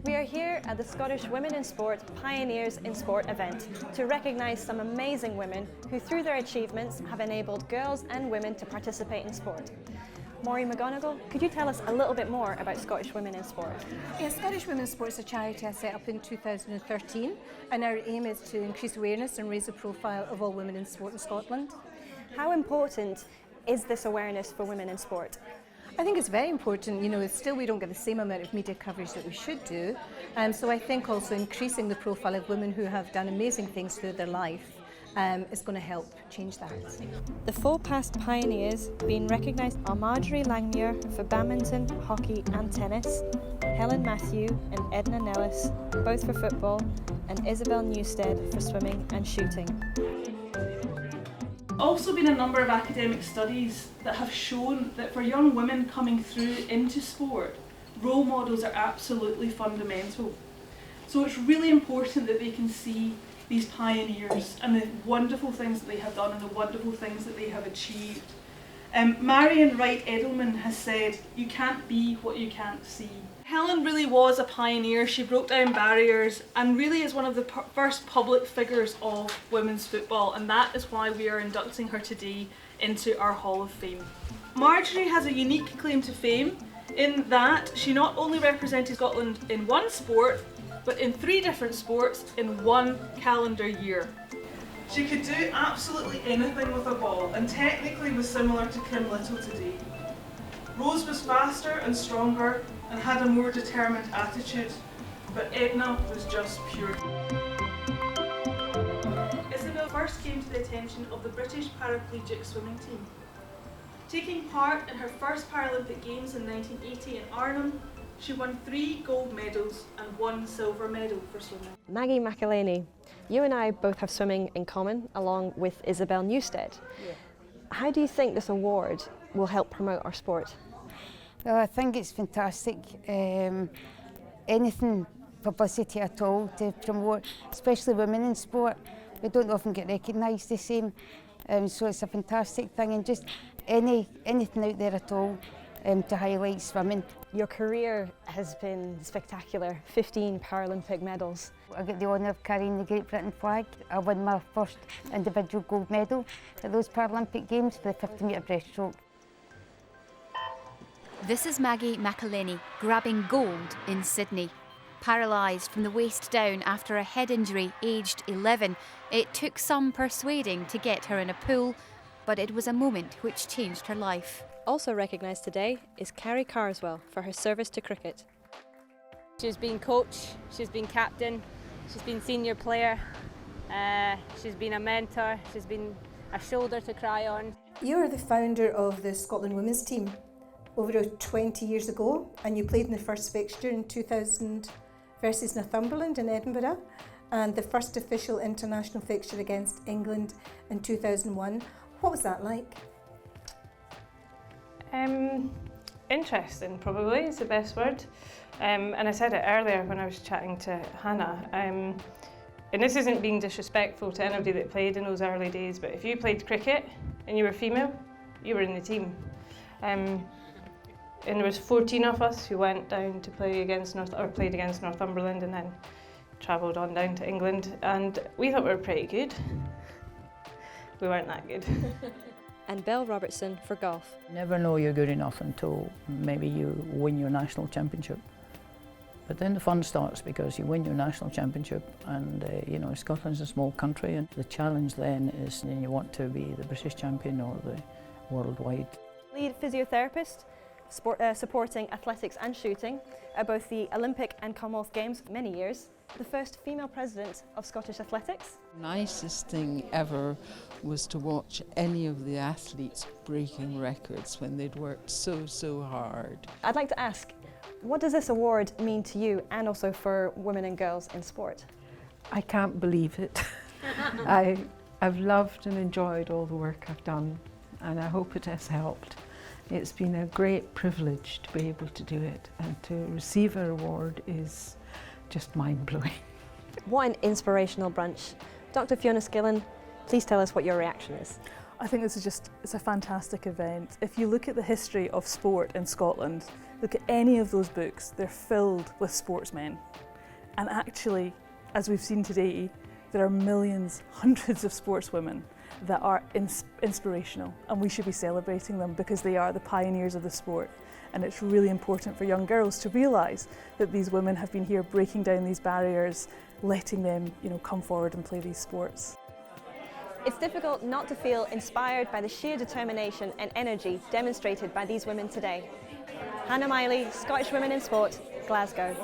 We are here at the Scottish Women in Sport Pioneers in Sport event to recognise some amazing women who through their achievements have enabled girls and women to participate in sport. Maureen McGonigal, could you tell us a little bit more about Scottish Women in Sport? Yes, Scottish Women in Sport is a charity I set up in 2013, and our aim is to increase awareness and raise the profile of all women in sport in Scotland. How important is this awareness for women in sport? I think it's very important. Still we don't get the same amount of media coverage that we should do, so I think also increasing the profile of women who have done amazing things through their life is going to help change that. The 4 past pioneers being recognised are Marjorie Langmuir for badminton, hockey and tennis, Helen Matthew and Edna Nellis, both for football, and Isabel Newstead for swimming and shooting. Also been a number of academic studies that have shown that for young women coming through into sport, role models are absolutely fundamental. So it's really important that they can see these pioneers and the wonderful things that they have done and the wonderful things that they have achieved. Marion Wright Edelman has said, "You can't be what you can't see." Helen really was a pioneer. She broke down barriers and really is one of the first public figures of women's football, and that is why we are inducting her today into our Hall of Fame. Marjorie has a unique claim to fame in that she not only represented Scotland in one sport, but in 3 different sports in 1 calendar year. She could do absolutely anything with a ball and technically was similar to Kim Little today. Rose was faster and stronger and had a more determined attitude, but Edna was just pure. Isabel first came to the attention of the British paraplegic swimming team. Taking part in her first Paralympic Games in 1980 in Arnhem, she won 3 gold medals and 1 silver medal for swimming. Maggie McElhaney, you and I both have swimming in common, along with Isabel Newstead. Yeah. How do you think this award will help promote our sport? Well, I think it's fantastic. Anything publicity at all to promote, especially women in sport. We don't often get recognised the same, so it's a fantastic thing, and just anything out there at all to highlight swimming. Your career has been spectacular, 15 Paralympic medals. I got the honour of carrying the Great Britain flag. I won my first individual gold medal at those Paralympic Games for the 50-metre breaststroke. This is Maggie McElhaney grabbing gold in Sydney. Paralysed from the waist down after a head injury aged 11, it took some persuading to get her in a pool, but it was a moment which changed her life. Also recognised today is Carrie Carswell for her service to cricket. She's been coach, she's been captain, she's been senior player, she's been a mentor, she's been a shoulder to cry on. You are the founder of the Scotland women's team over 20 years ago, and you played in the first fixture in 2000 versus Northumberland in Edinburgh, and the first official international fixture against England in 2001. What was that like? Interesting, probably is the best word. And I said it earlier when I was chatting to Hannah. And this isn't being disrespectful to anybody that played in those early days, but if you played cricket and you were female, you were in the team. And there was 14 of us who went down to play against played against Northumberland and then travelled on down to England, and we thought we were pretty good. We weren't that good. And Belle Robertson for golf. Never know you're good enough until maybe you win your national championship. But then the fun starts because you win your national championship, and Scotland's a small country, and the challenge then is you want to be the British champion or the worldwide. Lead physiotherapist, supporting athletics and shooting at both the Olympic and Commonwealth Games for many years. The first female president of Scottish athletics. Nicest thing ever was to watch any of the athletes breaking records when they'd worked so hard. I'd like to ask, what does this award mean to you and also for women and girls in sport? I can't believe it. I've loved and enjoyed all the work I've done, and I hope it has helped. It's been a great privilege to be able to do it, and to receive an award is just mind-blowing. What an inspirational brunch. Dr. Fiona Skillen, please tell us what your reaction is. I think this is it's a fantastic event. If you look at the history of sport in Scotland, Look at any of those books, they're filled with sportsmen. And actually, as we've seen today, there are millions, hundreds of sportswomen that are inspirational, and we should be celebrating them because they are the pioneers of the sport. And it's really important for young girls to realise that these women have been here breaking down these barriers, letting them, come forward and play these sports. It's difficult not to feel inspired by the sheer determination and energy demonstrated by these women today. Hannah Miley, Scottish Women in Sport, Glasgow.